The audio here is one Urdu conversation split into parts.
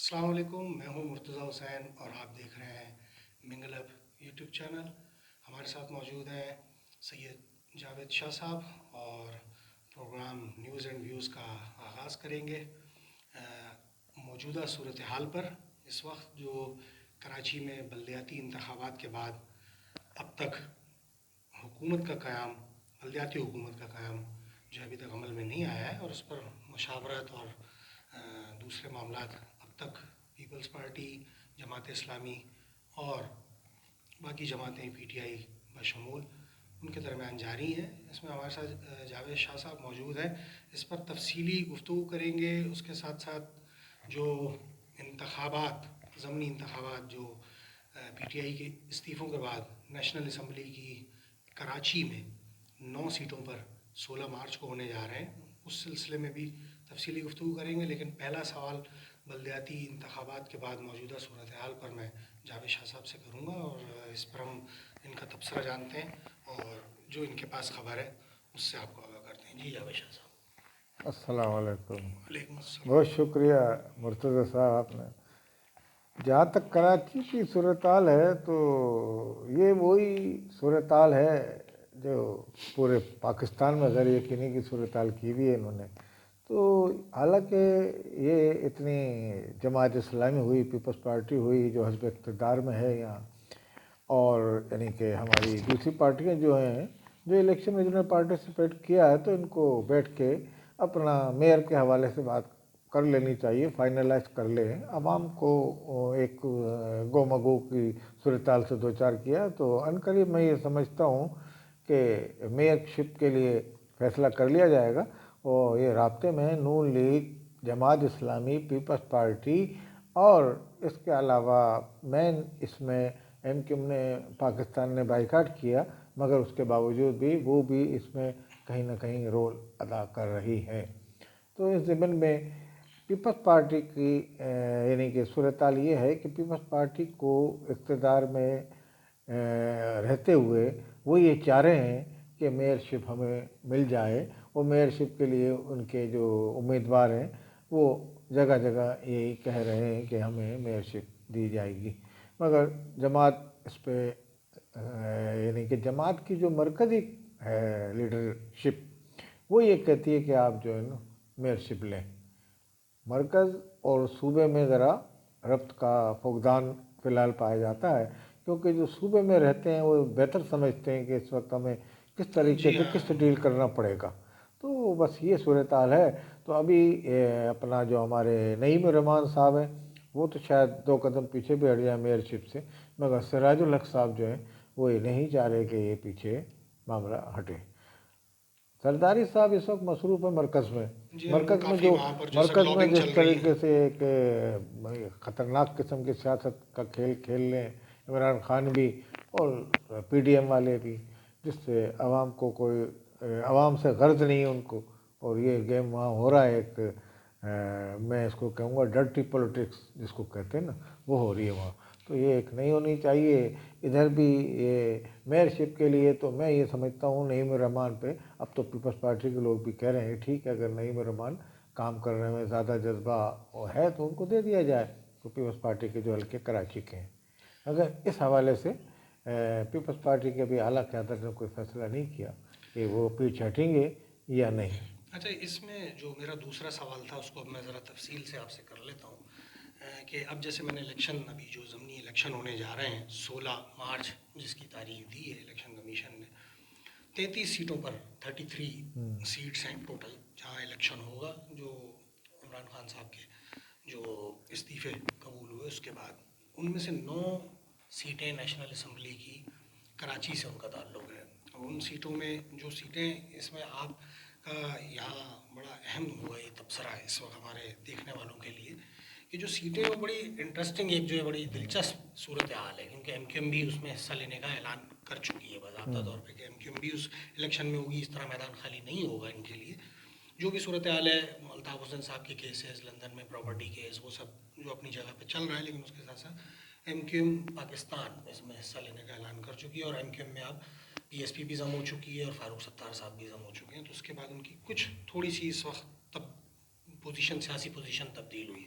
السلام علیکم، میں ہوں مرتضیٰ حسین اور آپ دیکھ رہے ہیں منگل ہب یوٹیوب چینل۔ ہمارے ساتھ موجود ہیں سید جاوید شاہ صاحب اور پروگرام نیوز اینڈ ویوز کا آغاز کریں گے موجودہ صورتحال پر۔ اس وقت جو کراچی میں بلدیاتی انتخابات کے بعد اب تک حکومت کا قیام، بلدیاتی حکومت کا قیام جو ابھی تک عمل میں نہیں آیا ہے، اور اس پر مشاورت اور دوسرے معاملات اب تک پیپلز پارٹی، جماعت اسلامی اور باقی جماعتیں پی ٹی آئی بشمول ان کے درمیان جاری ہیں۔ اس میں ہمارے ساتھ جاوید شاہ صاحب موجود ہیں، اس پر تفصیلی گفتگو کریں گے۔ اس کے ساتھ ساتھ جو انتخابات، ضمنی انتخابات جو پی ٹی آئی کے استعفوں کے بعد نیشنل اسمبلی کی کراچی میں 9 سیٹوں پر 16 مارچ کو ہونے جا رہے ہیں، اس سلسلے میں بھی تفصیلی گفتگو کریں گے۔ لیکن پہلا سوال بلدیاتی انتخابات کے بعد موجودہ صورتحال پر میں جاوید شاہ صاحب سے کروں گا، اور اس پر ہم ان کا تبصرہ جانتے ہیں اور جو ان کے پاس خبر ہے اس سے آپ کو آگاہ کرتے ہیں۔ جی جاوید شاہ صاحب۔ السلام علیکم۔ وعلیکم السلام۔ بہت شکریہ مرتضی صاحب آپ نے۔ جہاں تک کراچی کی صورتحال ہے تو یہ وہی صورتحال ہے جو پورے پاکستان میں غیر یقینی کی صورتحال کی بھی ہے انہوں نے۔ تو حالانکہ یہ اتنی جماعت اسلامی ہوئی، پیپلز پارٹی ہوئی جو حزب اقتدار میں ہے یہاں، اور یعنی کہ ہماری دوسری پارٹیاں جو ہیں جو الیکشن میں جنہوں نے پارٹیسپیٹ کیا ہے، تو ان کو بیٹھ کے اپنا میئر کے حوالے سے بات کر لینی چاہیے، فائنلائز کر لیں۔ عوام کو ایک گو مگو کی صورتحال سے دوچار کیا تو عنقریب میں یہ سمجھتا ہوں کہ میئر شپ کے لیے فیصلہ کر لیا جائے گا، اور یہ رابطے میں نون league, Jamaat Islami, Peoples party اور اس کے علاوہ مین اس میں ایم کیو ایم نے پاکستان نے بائیکاٹ کیا، مگر اس کے باوجود بھی وہ بھی اس میں کہیں نہ کہیں رول ادا کر رہی ہے۔ تو اس ضمن میں پیپلز پارٹی کی یعنی کہ صورتحال یہ ہے کہ پیپلز پارٹی کو اقتدار میں رہتے ہوئے وہ یہ چاہ رہے ہیں کہ میئر شپ ہمیں مل جائے، اور میئر شپ کے لیے ان کے جو امیدوار ہیں وہ جگہ جگہ یہی کہہ رہے ہیں کہ ہمیں میئر شپ دی جائے گی، مگر جماعت اس پہ یعنی کہ جماعت کی جو مرکزی ہے لیڈرشپ وہ یہ کہتی ہے کہ آپ جو ہے نا میئر شپ لیں۔ مرکز اور صوبے میں ذرا ربط کا فقدان فی الحال پایا جاتا ہے، کیونکہ جو صوبے میں رہتے ہیں وہ بہتر سمجھتے ہیں کہ اس وقت ہمیں کس طریقے سے کس سے ڈیل کرنا پڑے گا۔ تو بس یہ صورتحال ہے۔ تو ابھی اپنا جو ہمارے نعیم الرحمان صاحب ہیں وہ تو شاید 2 قدم پیچھے بھی ہٹ جائیں میئر شپ سے، مگر سراج الحق صاحب جو ہیں وہ یہ نہیں چاہ رہے کہ یہ پیچھے معاملہ ہٹے۔ سرداری صاحب اس وقت مصروف ہے مرکز میں، مرکز میں جس طریقے سے ایک خطرناک قسم کی سیاست کا کھیل کھیل لیں عمران خان بھی اور پی ڈی ایم والے بھی، جس سے عوام کو کوئی عوام سے غرض نہیں ہے ان کو، اور یہ گیم وہاں ہو رہا ہے ایک میں اس کو کہوں گا ڈرٹی پولیٹکس جس کو کہتے ہیں نا، وہ ہو رہی ہے وہاں۔ تو یہ ایک نہیں ہونی چاہیے۔ ادھر بھی یہ میئر شپ کے لیے تو میں یہ سمجھتا ہوں نعیم الرحمان پہ اب تو پیپلز پارٹی کے لوگ بھی کہہ رہے ہیں ٹھیک ہے، اگر نعیم الرحمان کام کرنے میں زیادہ جذبہ ہے تو ان کو دے دیا جائے، تو پیپلز پارٹی کے جو حلقے کراچی کے ہیں۔ اگر اس حوالے سے پیپلز پارٹی کے بھی اعلیٰ قیادت نے کوئی فیصلہ نہیں کیا کہ وہ پیچھے ہٹیں گے یا نہیں۔ اچھا، اس میں جو میرا دوسرا سوال تھا اس کو اب میں ذرا تفصیل سے آپ سے کر لیتا ہوں کہ اب جیسے میں نے الیکشن، ابھی جو ضمنی الیکشن ہونے جا رہے ہیں 16 مارچ جس کی تاریخ دی ہے الیکشن کمیشن نے، 33 سیٹوں پر 33 سیٹس ہیں ٹوٹل جہاں الیکشن ہوگا، جو عمران خان صاحب کے جو استعفے قبول ہوئے اس کے بعد ان میں سے 9 سیٹیں نیشنل اسمبلی کی کراچی سے ان کا تعلق ہے، اور ان سیٹوں میں جو سیٹیں اس میں آپ کا یہاں بڑا اہم ہوا یہ تبصرہ ہے اس وقت ہمارے دیکھنے والوں کے لیے کہ جو سیٹیں وہ بڑی انٹرسٹنگ، ایک جو ہے بڑی دلچسپ صورتحال ہے، کیونکہ ایم کیو ایم بھی اس میں حصہ لینے کا اعلان کر چکی ہے باضابطہ طور پہ کہ ایم کیو ایم بھی اس الیکشن میں ہوگی، اس طرح میدان خالی نہیں ہوگا ان کے لیے۔ جو بھی صورتحال ہے، الطاف حسین صاحب کے کیسز لندن میں پراپرٹی کیس وہ سب جو اپنی جگہ پہ چل رہا ہے، لیکن اس کے ساتھ ساتھ ایم کیو ایم پاکستان اس میں حصہ لینے کا اعلان کر چکی ہے، اور ایم کیو ایم میں اب پی ایس پی بھی ضم ہو چکی ہے اور فاروق ستار صاحب بھی ضم ہو چکے ہیں، تو اس کے بعد ان کی کچھ تھوڑی سی اس وقت تب پوزیشن، سیاسی پوزیشن تبدیل ہوئی۔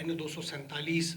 NA 247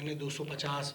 NA 250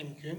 MQM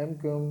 MQM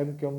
MQM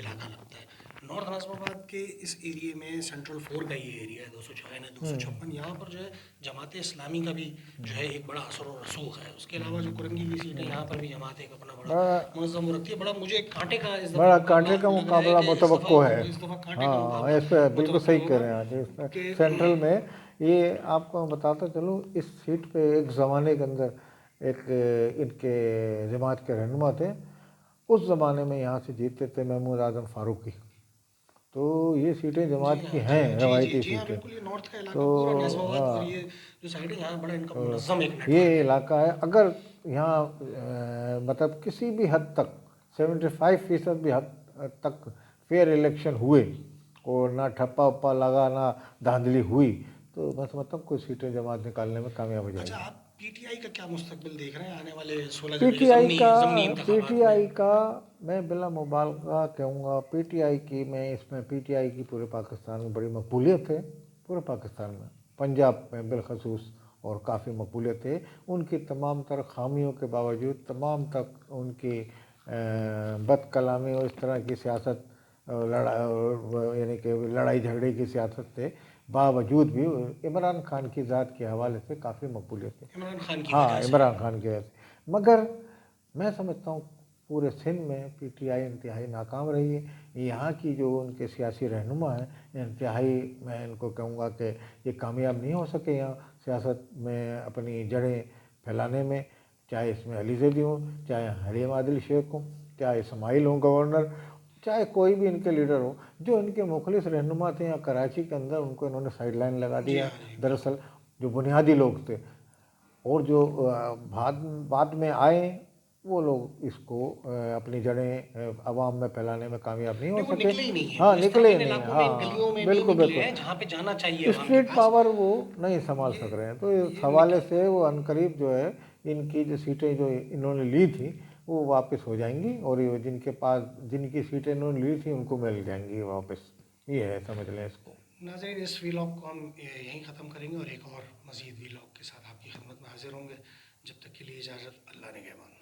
علاقہ لگتا ہے. نارتھ نازم آباد کے اس ایریے میں سینٹرل 4 کا یہ ایریا ہے, 256 ہے, 256. یہاں پر جو ہے جماعت اسلامی کا بھی جو ہے ایک بڑا اثر و رسوخ ہے. اس کے علاوہ جو کرنگی کی سیٹ ہے یہاں پر بھی جماعت ایک اپنا بڑا منظم رکھتی ہے. بڑا مجھے کانٹے کا اس بڑا دفعہ کانٹے کا لگ رہا ہے مقابلہ کہ متوقع ہے. اس دفعہ کانٹے کا ہاں مقابلہ اس پہ بالکل متوقع صحیح کہہ ہوگا رہے ہیں آج. اس میں کہ سینٹرل میں یہ آپ کو میں بتاتا چلوں, اس سیٹ پہ ایک زمانے کے اندر ایک ان کے جماعت کے رہنما تھے. اس زمانے میں یہاں سے جیتے تھے محمود اعظم فاروقی. تو یہ سیٹیں جماعت کی ہیں, روایتی جی ہاں سیٹیں. بالکل, یہ نارتھ کا علاقہ تو پورا نازم آباد اور ہاں یہ جو سائڈ ہے یہاں بڑا ان کا منظم ایک نیٹ ورک یہ ہے. علاقہ ہے. اگر یہاں مطلب کسی بھی حد تک 75% بھی حد تک فیئر الیکشن ہوئے اور نہ ٹھپا وپا لگا نہ دھاندلی ہوئی تو میں سمجھتا ہوں کوئی سیٹیں جماعت نکالنے میں کامیاب ہو جائے اچھا, گی. آپ پی ٹی آئی کا کیا مستقبل دیکھ رہے ہیں آنے والے 16 پی جنوری ٹی کے آئی کا ضمنی پی انتخابات ٹی میں؟ آئی کا میں بلا مبالغہ کہوں گا, پی ٹی آئی کی میں اس میں پی ٹی آئی کی پورے پاکستان میں بڑی مقبولیت ہے. پورے پاکستان میں, پنجاب میں بالخصوص اور کافی مقبولیت ہے. ان کی تمام تر خامیوں کے باوجود, تمام تک ان کی بد کلامی اور اس طرح کی سیاست, یعنی کہ لڑائی جھگڑے کی سیاست سے باوجود بھی عمران خان کی ذات کے حوالے سے کافی مقبولیت ہے. عمران خان کی ہاں وجہ سے. عمران خان کی وجہ سے. مگر میں سمجھتا ہوں پورے سندھ میں پی ٹی آئی انتہائی ناکام رہی ہے. یہاں کی جو ان کے سیاسی رہنما ہیں انتہائی, میں ان کو کہوں گا کہ یہ کامیاب نہیں ہو سکے یہاں سیاست میں اپنی جڑیں پھیلانے میں. چاہے اس میں علی زیدی ہوں, چاہے حلیم عادل شیخ ہوں, چاہے اسماعیل ہوں گورنر, چاہے کوئی بھی ان کے لیڈر ہوں. جو ان کے مخلص رہنما تھے یہاں کراچی کے اندر, ان کو انہوں نے سائیڈ لائن لگا جی دیا. ہاں جی دراصل جو بنیادی لوگ تھے اور جو بعد میں آئے وہ لوگ اس کو اپنی جڑیں عوام میں پھیلانے میں کامیاب نہیں ہو وہ سکے. نکلے ہی نہیں ہیں, ہاں وہ اس طرح نکلے کے ہی نہیں, علاقوں میں, ان ہاں گلیوں میں نہیں بالکل نکلے بالکل. ہیں جہاں پہ جانا چاہیے عوام کے اسٹریٹ پاس. پاور وہ نہیں سنبھال سک رہے ہیں. تو اس حوالے سے وہ عنقریب جو ہے ان کی جو سیٹیں جو انہوں نے لی تھیں وہ واپس ہو جائیں گی, اور جن کے پاس جن کی سیٹیں انہوں نے لی تھیں ان کو مل جائیں گی واپس. یہ ہے, سمجھ لیں اس کو. ناظرین, اس ویلاگ کو ہم یہیں ختم کریں گے اور ایک اور مزید ویلاگ کے ساتھ آپ کی خدمت میں حاضر ہوں گے. جب تک کے لیے اجازت, اللہ نگہبان.